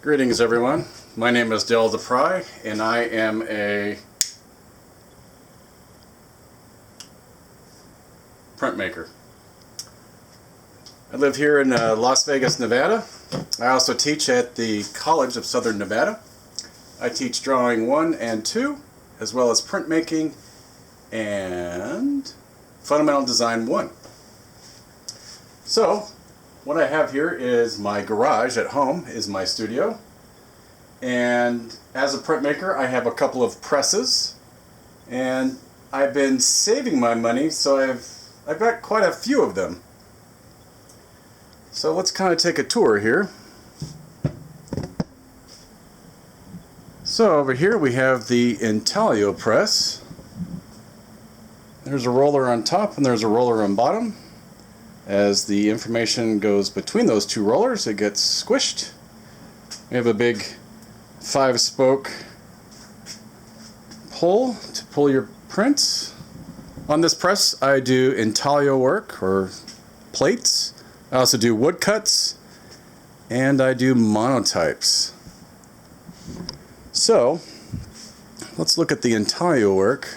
Greetings everyone, my name is Daryl DePry and I am a printmaker. I live here in Las Vegas, Nevada. I also teach at the College of Southern Nevada. I teach drawing 1 and 2 as well as printmaking and fundamental design 1. So what I have here is my garage at home, is my studio, and as a printmaker I have a couple of presses, and I've been saving my money, so I've got quite a few of them. So let's kind of take a tour here. So over here we have the intaglio press. There's a roller on top and there's a roller on bottom. As the information goes between those two rollers, it gets squished. We have a big 5-spoke pull to pull your prints. On this press I do intaglio work, or plates. I also do woodcuts, and I do monotypes. So let's look at the intaglio work.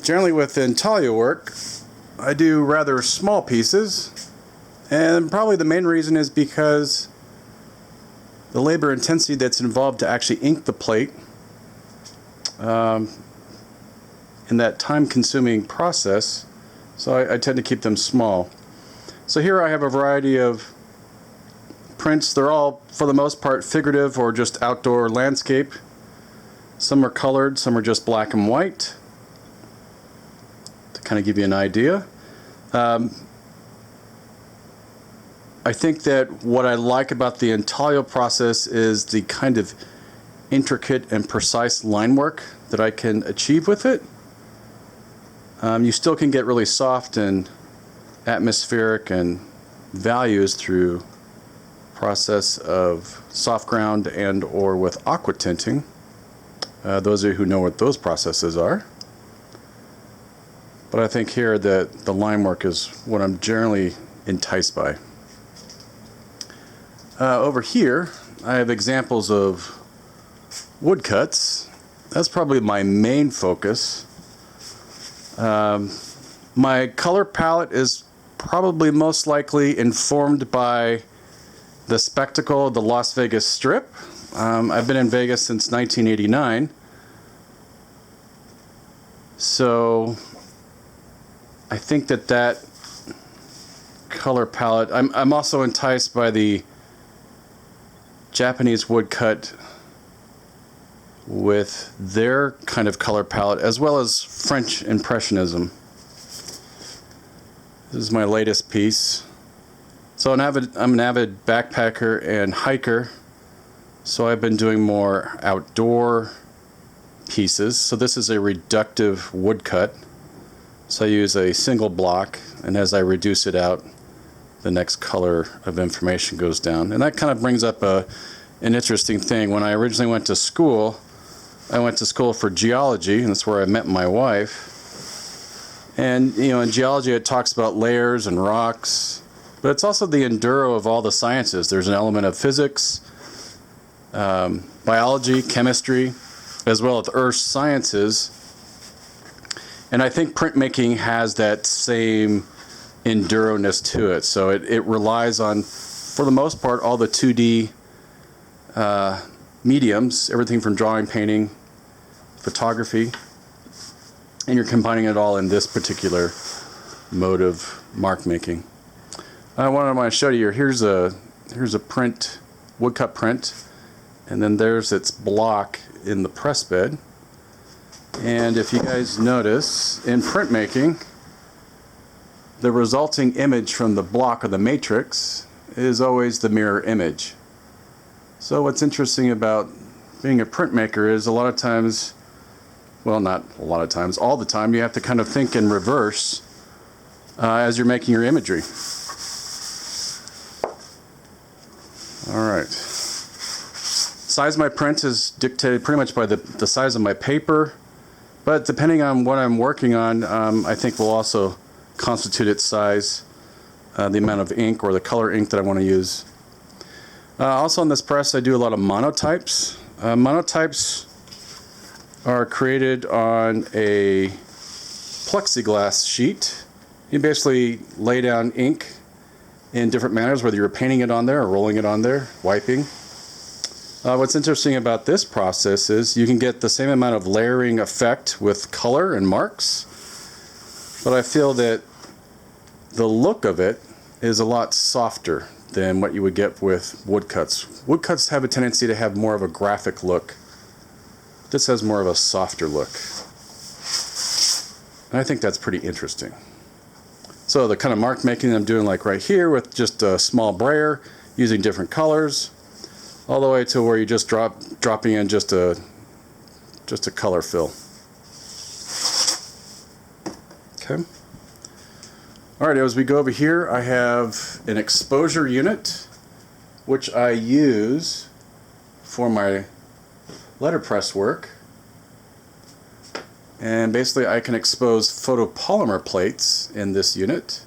Generally with intaglio work I do rather small pieces, and probably the main reason is because the labor intensity that's involved to actually ink the plate in that time-consuming process, so I tend to keep them small. So here I have a variety of prints. They're all, for the most part, figurative or just outdoor landscape. Some are colored, some are just black and white, to kind of give you an idea. I think that what I like about the intaglio process is the kind of intricate and precise line work that I can achieve with it. You still can get really soft and atmospheric and values through process of soft ground and or with aqua tinting. Those of you who know what those processes are. But I think here that the line work is what I'm generally enticed by. Over here I have examples of woodcuts. That's probably my main focus. My color palette is probably most likely informed by the spectacle of the Las Vegas Strip. I've been in Vegas since 1989. So I think that color palette, I'm also enticed by the Japanese woodcut with their kind of color palette, as well as French Impressionism. This is my latest piece. So I'm an avid backpacker and hiker, so I've been doing more outdoor pieces. So this is a reductive woodcut. So I use a single block, and as I reduce it out, the next color of information goes down. And that kind of brings up an interesting thing. When I originally went to school, I went to school for geology, and that's where I met my wife. And you know, in geology it talks about layers and rocks, but it's also the enduro of all the sciences. There's an element of physics, biology, chemistry, as well as earth sciences. And I think printmaking has that same enduro-ness to it. So it relies on, for the most part, all the 2D mediums, everything from drawing, painting, photography, and you're combining it all in this particular mode of mark making. What I want to show you here, here's a print, woodcut print, and then there's its block in the press bed. And if you guys notice, in printmaking, the resulting image from the block or the matrix is always the mirror image. So what's interesting about being a printmaker is a lot of times, well, not a lot of times, all the time, you have to kind of think in reverse as you're making your imagery. Alright. Size of my print is dictated pretty much by the size of my paper. But depending on what I'm working on, I think will also constitute its size, the amount of ink or the color ink that I want to use. Also on this press I do a lot of monotypes. Monotypes are created on a plexiglass sheet. You basically lay down ink in different manners, whether you're painting it on there or rolling it on there, wiping. What's interesting about this process is you can get the same amount of layering effect with color and marks, but I feel that the look of it is a lot softer than what you would get with woodcuts. Woodcuts have a tendency to have more of a graphic look. This has more of a softer look. And I think that's pretty interesting. So the kind of mark making I'm doing like right here with just a small brayer, using different colors, all the way to where you just dropping in just a color fill. Okay. Alright, as we go over here, I have an exposure unit which I use for my letterpress work. And basically I can expose photopolymer plates in this unit.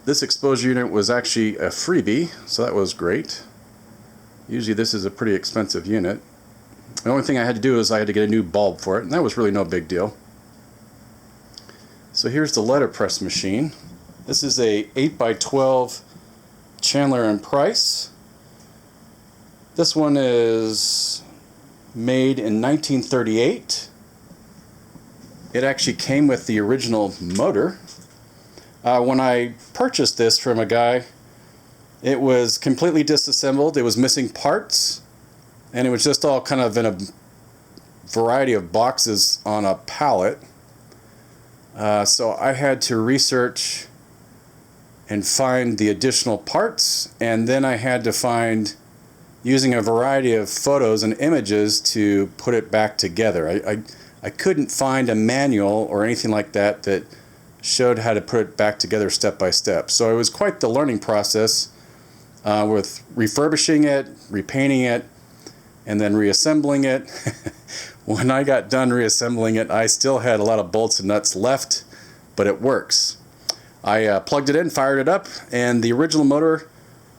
This exposure unit was actually a freebie, so that was great. Usually this is a pretty expensive unit. The only thing I had to do is I had to get a new bulb for it, and that was really no big deal. So here's the letterpress machine. This is a 8x12 Chandler and Price. This one is made in 1938. It actually came with the original motor. When I purchased this from a guy, it was completely disassembled. It was missing parts, and it was just all kind of in a variety of boxes on a pallet. So I had to research and find the additional parts, and then I had to find, using a variety of photos and images, to put it back together. I couldn't find a manual or anything like that that showed how to put it back together step by step. So it was quite the learning process with refurbishing it, repainting it, and then reassembling it. When I got done reassembling it, I still had a lot of bolts and nuts left, but it works. I plugged it in, fired it up, and the original motor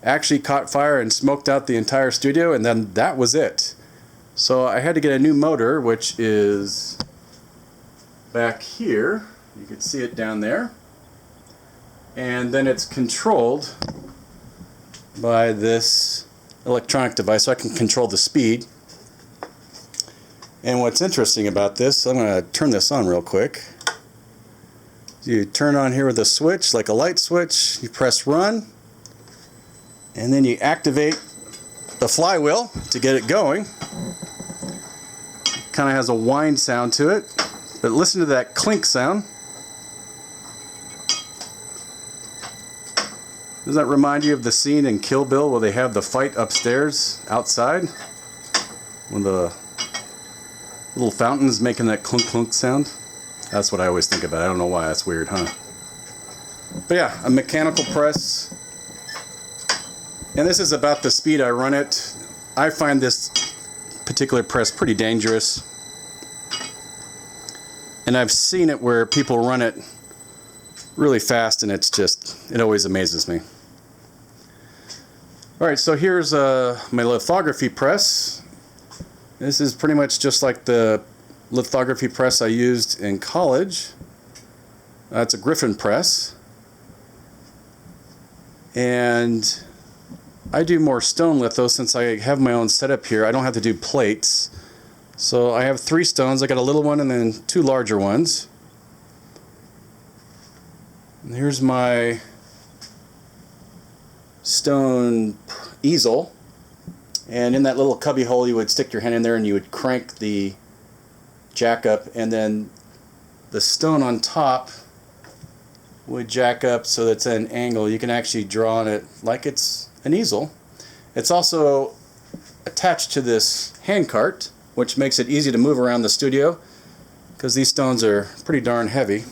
actually caught fire and smoked out the entire studio, and then that was it. So I had to get a new motor, which is back here. You can see it down there. And then it's controlled by this electronic device, so I can control the speed. And what's interesting about this, I'm going to turn this on real quick. You turn on here with a switch, like a light switch, you press run, and then you activate the flywheel to get it going. Kind of has a whine sound to it, but listen to that clink sound. Does that remind you of the scene in Kill Bill where they have the fight upstairs outside? When the little fountain's making that clunk clunk sound? That's what I always think about. I don't know why. That's weird, huh? But yeah, a mechanical press. And this is about the speed I run it. I find this particular press pretty dangerous. And I've seen it where people run it really fast, and it always amazes me. Alright, so here's my lithography press. This is pretty much just like the lithography press I used in college. It's a Griffin press. And I do more stone litho since I have my own setup here. I don't have to do plates. So I have 3 stones. I got a little one and then 2 larger ones. And here's my stone easel. And in that little cubby hole you would stick your hand in there and you would crank the jack up, and then the stone on top would jack up so that it's at an angle. You can actually draw on it like it's an easel. It's also attached to this hand cart, which makes it easy to move around the studio because these stones are pretty darn heavy.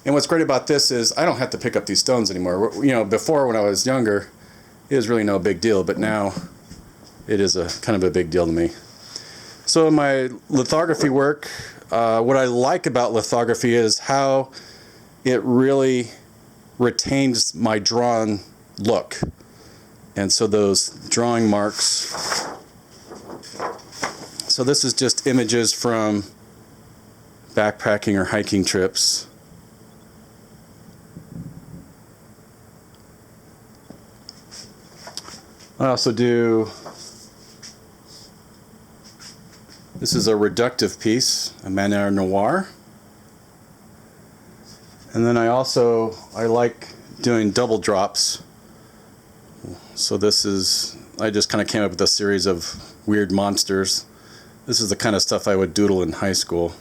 And what's great about this is I don't have to pick up these stones anymore. You know, before when I was younger, it was really no big deal, but now it is a kind of a big deal to me. So in my lithography work, what I like about lithography is how it really retains my drawn look. And so those drawing marks, so this is just images from backpacking or hiking trips. I also do, this is a reductive piece, a Manner Noir. And then I like doing double drops. So this is, I just kind of came up with a series of weird monsters. This is the kind of stuff I would doodle in high school.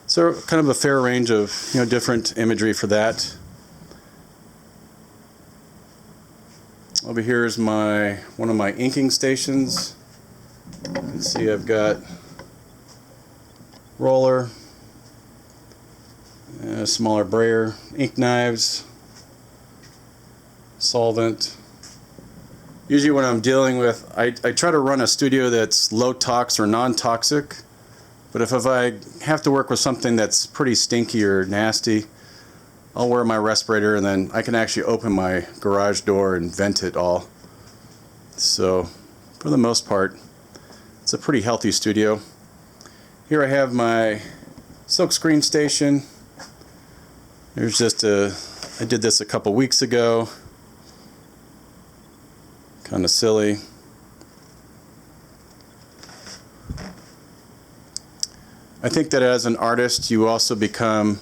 So kind of a fair range of, different imagery for that. Over here is one of my inking stations. You can see I've got roller, a smaller brayer, ink knives, solvent. Usually when I'm dealing with, I try to run a studio that's low tox or non-toxic, but if I have to work with something that's pretty stinky or nasty, I'll wear my respirator and then I can actually open my garage door and vent it all. So for the most part, it's a pretty healthy studio. Here I have my silkscreen station. There's just I did this a couple weeks ago. Kind of silly. I think that as an artist, you also become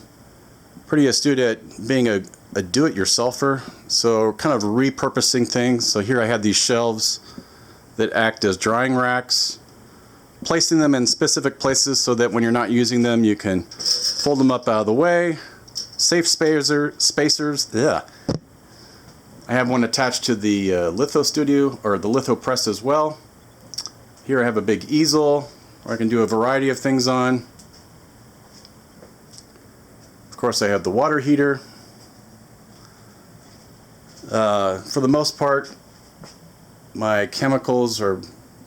pretty astute at being a do-it-yourselfer. So kind of repurposing things. So here I have these shelves that act as drying racks, placing them in specific places so that when you're not using them, you can fold them up out of the way. Safe spacers. Yeah. I have one attached to the litho studio, or the litho press as well. Here I have a big easel where I can do a variety of things on. Of course I have the water heater. For the most part, my chemicals are,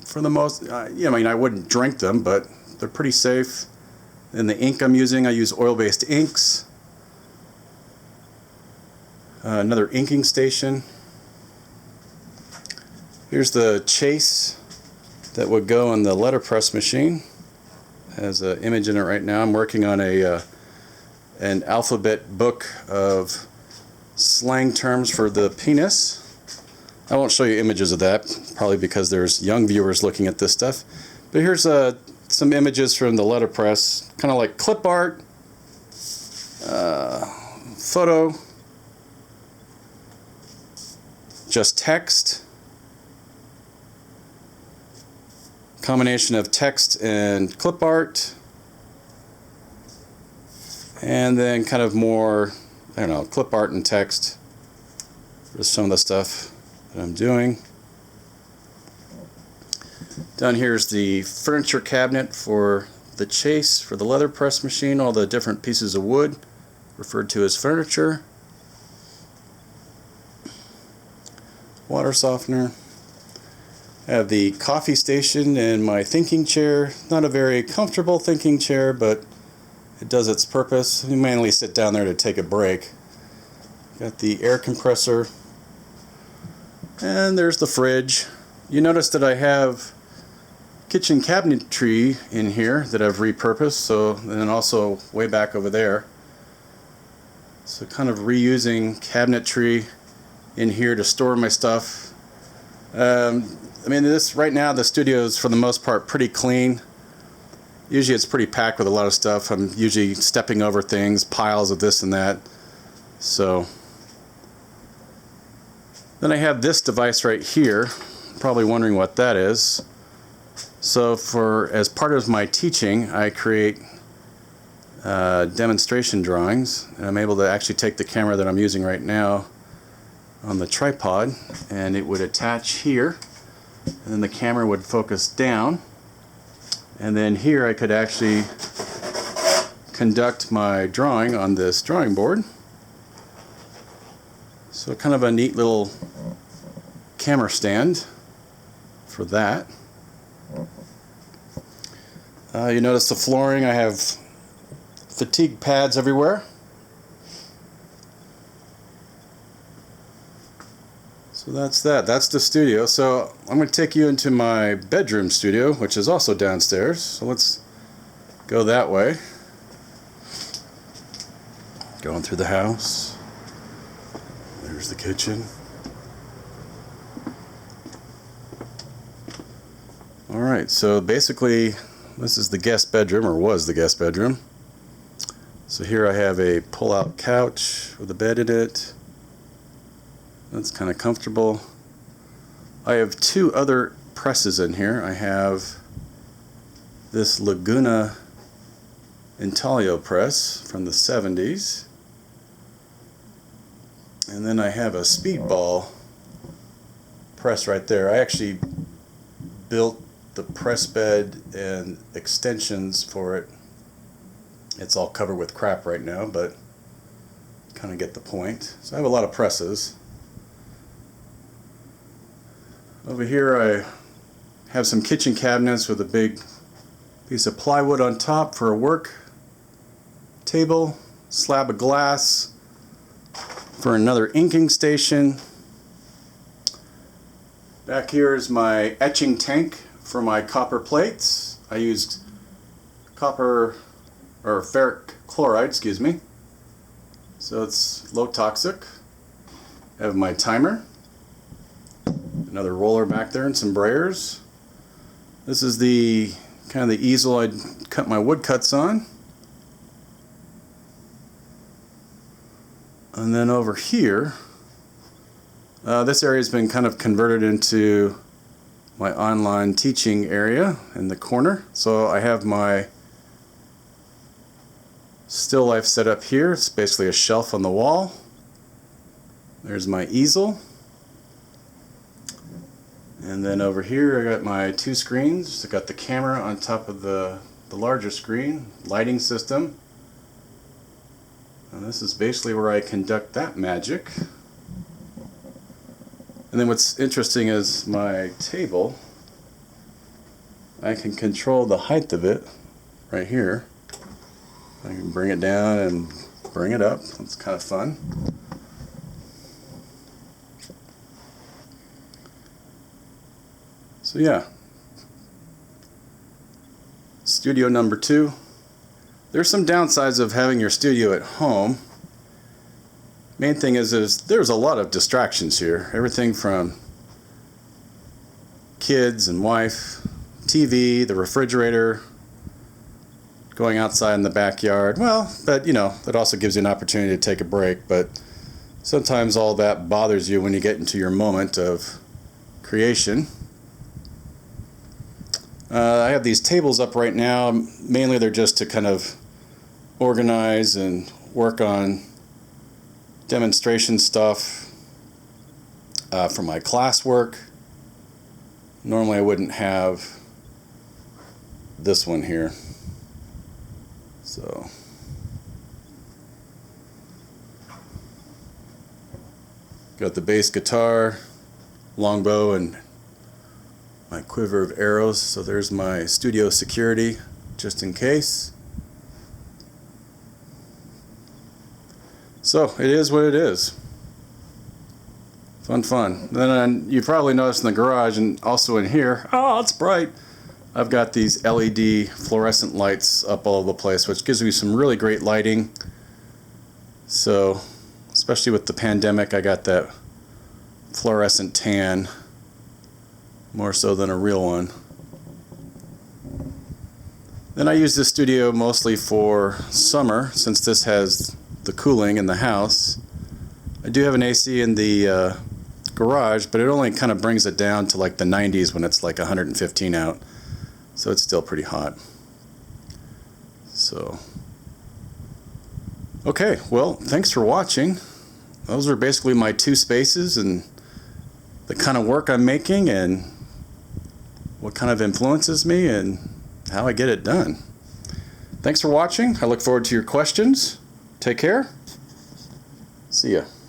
for the most, I wouldn't drink them, but they're pretty safe. And the ink I'm using, I use oil-based inks. Another inking station. Here's the chase that would go on the letterpress machine. Has an image in it right now. I'm working on an alphabet book of slang terms for the penis. I won't show you images of that, probably because there's young viewers looking at this stuff. But here's some images from the letterpress, kind of like clip art, photo, just text, combination of text and clip art, and then kind of more, clip art and text. Just some of the stuff that I'm doing. Down here is the furniture cabinet for the chase, for the leather press machine, all the different pieces of wood referred to as furniture. Water softener. I have the coffee station and my thinking chair. Not a very comfortable thinking chair, but it does its purpose. You mainly sit down there to take a break. Got the air compressor. And there's the fridge. You notice that I have kitchen cabinetry in here that I've repurposed, so, and then also way back over there. So kind of reusing cabinetry in here to store my stuff. This right now, the studio is for the most part pretty clean. Usually it's pretty packed with a lot of stuff. I'm usually stepping over things, piles of this and that. So then I have this device right here. Probably wondering what that is. So as part of my teaching, I create demonstration drawings, and I'm able to actually take the camera that I'm using right now on the tripod, and it would attach here, and then the camera would focus down, and then here I could actually conduct my drawing on this drawing board. So kind of a neat little camera stand for that. You notice the flooring, I have fatigue pads everywhere. So that's that. That's the studio. So I'm going to take you into my bedroom studio, which is also downstairs. So let's go that way. Going through the house. There's the kitchen. Alright, so basically this is the guest bedroom, or was the guest bedroom. So here I have a pull-out couch with a bed in it. That's kind of comfortable. I have two other presses in here. I have this Laguna intaglio press from the 70s. And then I have a speedball press right there. I actually built the press bed and extensions for it. It's all covered with crap right now, but kind of get the point. So I have a lot of presses. Over here I have some kitchen cabinets with a big piece of plywood on top for a work table, slab of glass for another inking station. Back here is my etching tank for my copper plates. I used copper or ferric chloride, excuse me. So it's low toxic. I have my timer. Another roller back there and some brayers. This is the kind of the easel I'd cut my wood cuts on. And then over here, this area has been kind of converted into my online teaching area in the corner. So I have my still life set up here. It's basically a shelf on the wall. There's my easel. And then over here I got my two screens. I got the camera on top of the larger screen, lighting system. And this is basically where I conduct that magic. And then what's interesting is my table. I can control the height of it right here. I can bring it down and bring it up. It's kind of fun. So yeah, studio number 2. There's some downsides of having your studio at home. Main thing is there's a lot of distractions here. Everything from kids and wife, TV, the refrigerator, going outside in the backyard. Well, but you know, that also gives you an opportunity to take a break, but sometimes all that bothers you when you get into your moment of creation. I have these tables up right now. Mainly they're just to kind of organize and work on demonstration stuff for my classwork. Normally I wouldn't have this one here. So got the bass guitar, longbow, and my quiver of arrows. So there's my studio security, just in case. So it is what it is. Fun. Then you probably noticed in the garage and also in here, oh, it's bright. I've got these LED fluorescent lights up all over the place, which gives me some really great lighting. So, especially with the pandemic, I got that fluorescent tan, more so than a real one. Then I use this studio mostly for summer, since this has the cooling in the house. I do have an AC in the garage, but it only kind of brings it down to like the 90s when it's like 115 out. So it's still pretty hot. So, okay, well, thanks for watching. Those are basically my 2 spaces and the kind of work I'm making and what kind of influences me and how I get it done. Thanks for watching. I look forward to your questions. Take care. See ya.